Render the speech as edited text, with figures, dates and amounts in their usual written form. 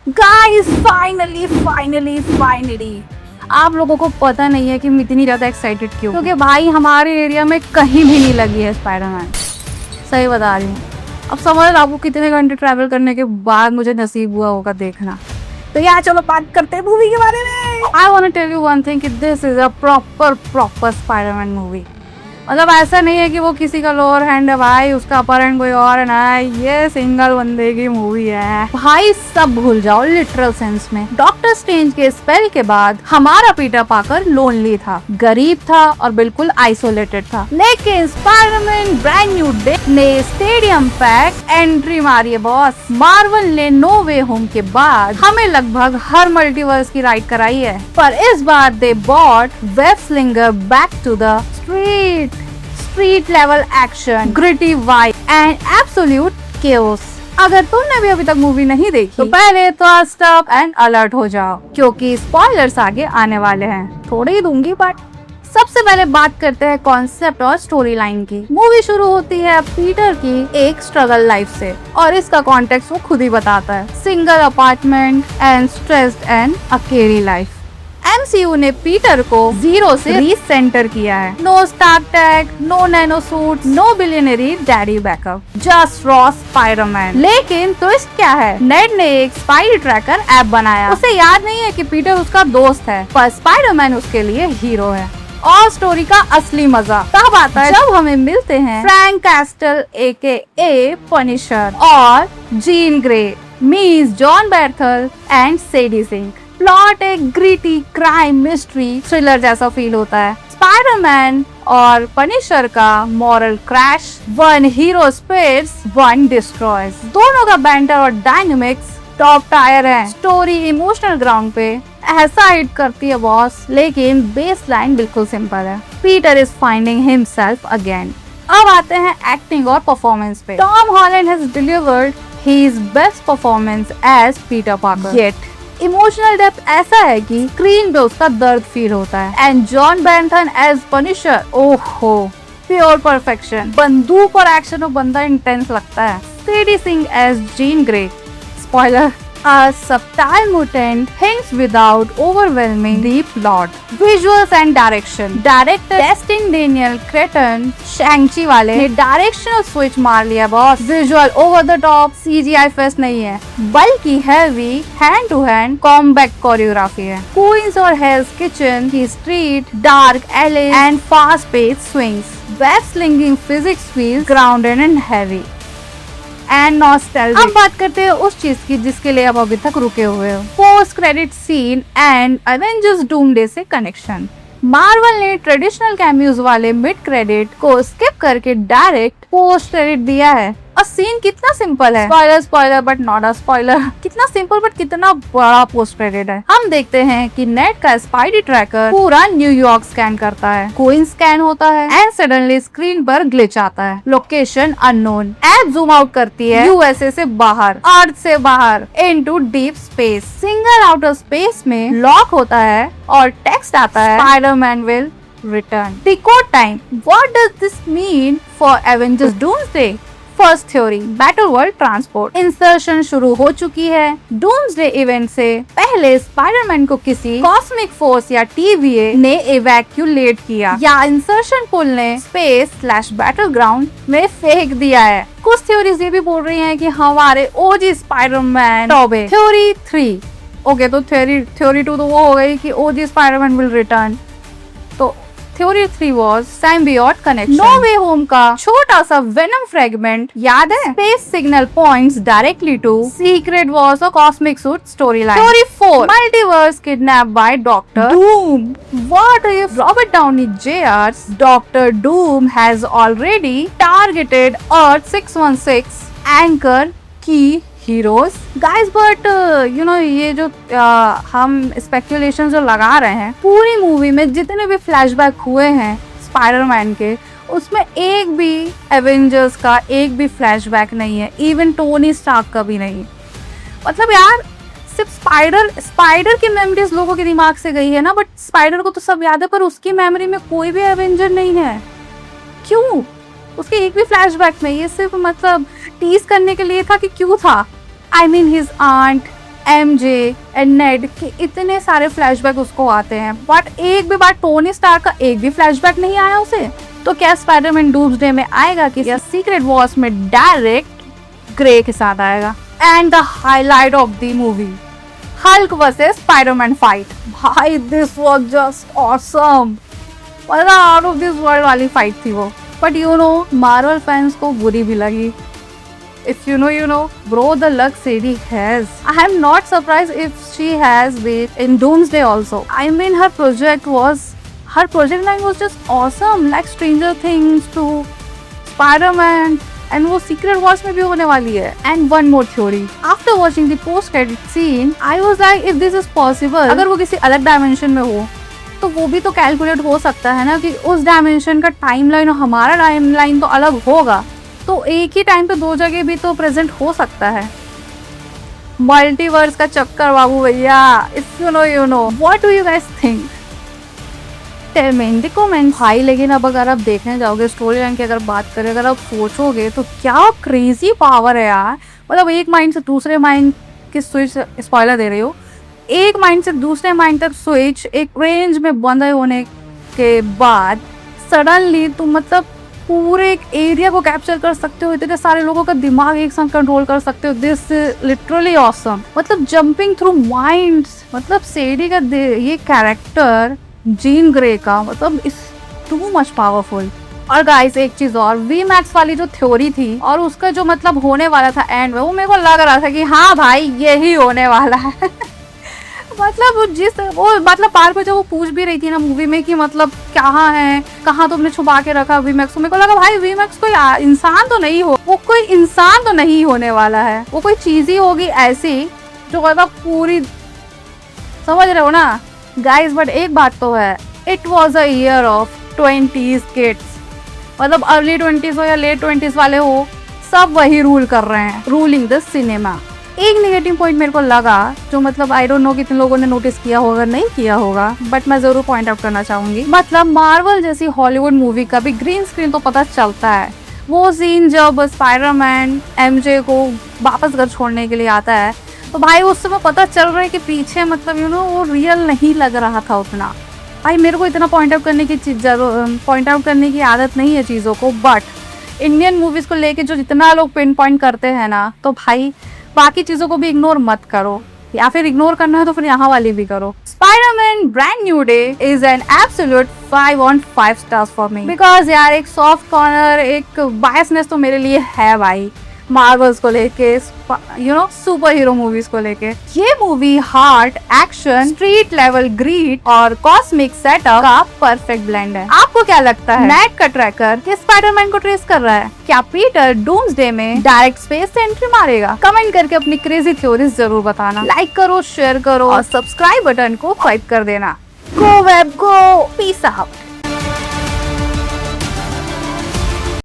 Guys finally आप लोगों को पता नहीं है कि मैं इतनी ज्यादा एक्साइटेड क्यों, क्योंकि भाई हमारे एरिया में कहीं भी नहीं लगी है स्पाइडरमैन। सही बता रही हूँ। अब समझ लो आपको कितने घंटे ट्रैवल करने के बाद मुझे नसीब हुआ होगा देखना। तो यार चलो बात करते हैं मूवी के बारे में। I want to tell you one thing कि this is a proper Spiderman movie. मतलब ऐसा नहीं है कि वो किसी का लोअर हैंड है भाई, उसका अपर हैंड कोई और है ना, ये सिंगल बंदे की मूवी है भाई। सब भूल जाओ लिटरल सेंस में। डॉक्टर स्ट्रेंज के स्पेल के बाद हमारा पीटर पार्कर लोनली था, गरीब था और बिल्कुल आइसोलेटेड था। लेकिन स्पाइडरमैन ब्रांड न्यू डे ने स्टेडियम पैक एंट्री मारी है बॉस। मार्वल ने नो वे होम के बाद हमें लगभग हर मल्टीवर्स की राइड कराई है, पर इस बार they brought web slinger back to the street level action, gritty vibe and absolute chaos। अगर तुमने भी अभी तक मूवी नहीं देखी तो पहले तो स्टॉप एंड अलर्ट हो जाओ, क्योंकि स्पॉयलर्स आगे आने वाले हैं। थोड़े ही दूंगी बट सबसे पहले बात करते हैं कॉन्सेप्ट और स्टोरी लाइन की। मूवी शुरू होती है पीटर की एक स्ट्रगल लाइफ से, और इसका कॉन्टेक्स्ट वो खुद ही बताता है। Single apartment and stressed and अकेली लाइफ। MCU ने पीटर को जीरो से रीसेंटर किया है। No Stark tag, no nano suit, no billionaire daddy backup, just raw Spiderman. लेकिन ट्विस्ट क्या है, नेड ने एक स्पाइडर ट्रैकर ऐप बनाया। उसे याद नहीं है कि पीटर उसका दोस्त है, पर स्पाइडरमैन उसके लिए हीरो है। और स्टोरी का असली मजा तब आता है जब हमें मिलते हैं फ्रैंक कैस्टल AKA पनिशर और Jean Grey meets Jon Bernthal and Sadie Sink. Plot एक ग्रिटी क्राइम मिस्ट्री थ्रिलर जैसा फील होता है। स्पाइडरमैन और पनिशर का moral crash, one hero spares one destroys. दोनों का बैंटर और डायनामिक्स टॉप टायर है। स्टोरी इमोशनल ग्राउंड पे ऐसा हिट करती है बॉस, लेकिन बेस लाइन बिल्कुल सिंपल है। Peter is finding himself again. अब आते हैं एक्टिंग और परफॉर्मेंस पे। Tom Holland has delivered his best performance as Peter Parker, yet emotional depth ऐसा है कि स्क्रीन पे उसका दर्द फील होता है। And Jon Bernthal as Punisher, ओहो प्योर परफेक्शन। बंदूक और एक्शन में बंदा इंटेंस लगता है। Sadie Sink as Jean Grey, spoiler, a subtle mutant hints without overwhelming the plot. Visuals and direction. Director Destin Daniel Cretton, Shang-Chi वाले ने directional switch मार लिया boss. Visual over the top CGI fest नहीं है, बल्कि heavy hand to hand combat choreography है। Queens और Hell's Kitchen की street, dark alley and fast pace swings, web slinging physics feels grounded and heavy and nostalgic. अब बात करते हैं उस चीज की जिसके लिए आप अभी तक रुके हुए हो, post credit scene and Avengers Doomsday से कनेक्शन। मार्वल ने ट्रेडिशनल कैमियोज वाले मिड क्रेडिट को स्किप करके डायरेक्ट पोस्ट क्रेडिट दिया है। और सीन कितना सिंपल है, spoiler but not a spoiler. कितना सिंपल बट कितना बड़ा पोस्ट क्रेडिट है। हम देखते हैं कि नेट का स्पाइडी ट्रैकर पूरा न्यूयॉर्क स्कैन करता है, कोइन स्कैन होता है एंड सडनली स्क्रीन पर ग्लिच आता है। Location unknown. App zoom out करती है USA से बाहर, अर्थ से बाहर, into deep space. Single outer space में लॉक होता है और टेक्स्ट आता है, Spiderman will return. Decode time. What does this mean for Avengers doomsday? First theory, battle world transport. Insertion शुरू हो चुकी है। डूम्सडे इवेंट से पहले स्पाइडरमैन को किसी कॉस्मिक फोर्स या TVA ने इवैक्यूलेट किया, या इंसर्शन पुल ने स्पेस / बैटल ग्राउंड में फेंक दिया है। कुछ थ्योरीज ये भी बोल रही हैं कि हमारे OG Spiderman Tobey. Theory 3, okay तो थ्योरी 2 तो वो हो गई कि OG स्पाइडरमैन विल रिटर्न। तो theory 3 was symbiote connection. No Way Home का छोटा सा वेनम फ्रेगमेंट याद है? Space signal points directly to Secret Wars और cosmic suit story line. Theory 4, multiverse kidnap by Doctor Doom. What if Robert Downey Jr.'s Doctor Doom has already targeted Earth 616 anchor की heroes? Guys but you know ये जो हम speculation जो लगा रहे हैं, पूरी मूवी में जितने भी फ्लैशबैक हुए हैं स्पाइडरमैन के, उसमें एक भी एवेंजर्स का एक भी फ्लैशबैक नहीं है, इवन टोनी स्टार्क का भी नहीं। मतलब यार सिर्फ स्पाइडर की मेमोरीज लोगों के दिमाग से गई है ना, बट स्पाइडर को तो सब याद है, पर उसकी मेमोरी में कोई भी एवेंजर नहीं है। क्यों? उसके एक भी फ्लैशबैक में, ये सिर्फ मतलब टीज करने के लिए था कि क्यों था। I mean his aunt, MJ and Ned के इतने सारे फ्लैशबैक उसको आते हैं, बट एक भी बार टोनी स्टार्क का एक भी फ्लैशबैक नहीं आया उसे। तो क्या स्पाइडरमैन डूम्सडे में आएगा कि या सीक्रेट वॉर्स में डायरेक्ट ग्रे के साथ आएगा। And the highlight of the movie, Hulk versus Spiderman fight. भाई दिस वाज जस्ट ऑसम, मतलब आउट ऑफ दिस वर्ल्ड वाली फाइट थी वो। But you know Marvel fans को बुरी भी लगी। If you know, bro, the luck Sadie has. I am not surprised if she has been in Doomsday also. I mean, her project line was just awesome, like Stranger Things to Spider-Man, and वो Secret Wars में भी होने वाली है। And one more theory. After watching the post-credit scene, I was like, if this is possible, अगर वो किसी अलग dimension में हो, तो वो भी तो कैलकुलेट हो सकता है ना कि उस डायमेंशन का टाइमलाइन और हमारा टाइमलाइन तो अलग होगा, तो एक ही टाइम पे दो जगह भी तो प्रेजेंट हो सकता है। मल्टीवर्स का चक्कर बाबू भैया। If you know what do you guys think, tell me in the comment. भाई लेकिन अब अगर आप देखने जाओगे स्टोरी लाइन की अगर बात करें, अगर आप सोचोगे तो क्या क्रेजी पावर है यार। मतलब एक माइंड से दूसरे माइंड की स्विच, स्पॉइलर दे रही हो, एक माइंड से दूसरे माइंड तक स्विच एक रेंज में बंधे होने के बाद सडनली तुम मतलब पूरे एक एरिया को कैप्चर कर सकते हो, इतने सारे लोगों का दिमाग एक साथ कंट्रोल कर सकते हो। दिस लिटरली ऑसम, मतलब जंपिंग थ्रू माइंड्स। मतलब सेडी का ये कैरेक्टर जीन ग्रे का मतलब इज टू मच पावरफुल। और गाइस एक चीज और, वीमैक्स वाली जो थ्योरी थी और उसका जो मतलब होने वाला था एंड में, वो मेरे को लग रहा था कि हाँ भाई यही होने वाला है। मतलब वो मतलब बार बार जब वो पूछ भी रही थी ना मूवी में कि मतलब कहाँ है, कहाँ तुमने छुपा के रखा वीमैक्स को, मेरे को लगा भाई वीमैक्स कोई इंसान तो नहीं हो, वो कोई इंसान तो नहीं होने वाला है, वो कोई चीज ही होगी ऐसी जो मतलब पूरी, समझ रहे हो ना गाइस। बट एक बात तो है, it was a year of 20s kids, मतलब अर्ली 20s हो या लेट 20s वाले हो, सब वही रूल कर रहे हैं, रूलिंग द सिनेमा। एक नेगेटिव पॉइंट मेरे को लगा जो मतलब आई डोंट नो कितने लोगों ने नोटिस किया होगा नहीं किया होगा, बट मैं जरूर पॉइंट आउट करना चाहूंगी। मतलब मार्वल जैसी हॉलीवुड मूवी का भी ग्रीन स्क्रीन तो पता चलता है। वो सीन जब स्पाइडरमैन एमजे को वापस घर छोड़ने के लिए आता है, तो भाई उस समय पता चल रहा है कि पीछे मतलब वो रियल नहीं लग रहा था उतना। भाई मेरे को इतना पॉइंट आउट करने की आदत नहीं है चीज़ों को, बट इंडियन मूवीज को लेके जो जितना लोग पिन पॉइंट करते हैं ना, तो भाई बाकी चीजों को भी इग्नोर मत करो, या फिर इग्नोर करना है तो फिर यहाँ वाली भी करो। Spiderman brand new day is an absolute 5 on 5 stars for me, because यार एक सॉफ्ट कॉर्नर, एक बायसनेस तो मेरे लिए है भाई मार्वल्स को लेके, सुपर हीरो मूवीज को लेके। ये movie heart, action, street level greed और कॉस्मिक सेटअप का परफेक्ट ब्लेंड है। आपको क्या लगता है, नेट का ट्रैकर किस स्पाइडरमैन को ट्रेस कर रहा है? क्या पीटर डूम्सडे में डायरेक्ट स्पेस से एंट्री मारेगा? कमेंट करके अपनी क्रेजी थ्योरीज जरूर बताना। लाइक करो, शेयर करो और सब्सक्राइब बटन को स्वाइप कर देना। गो वेब गो, पीस आउट।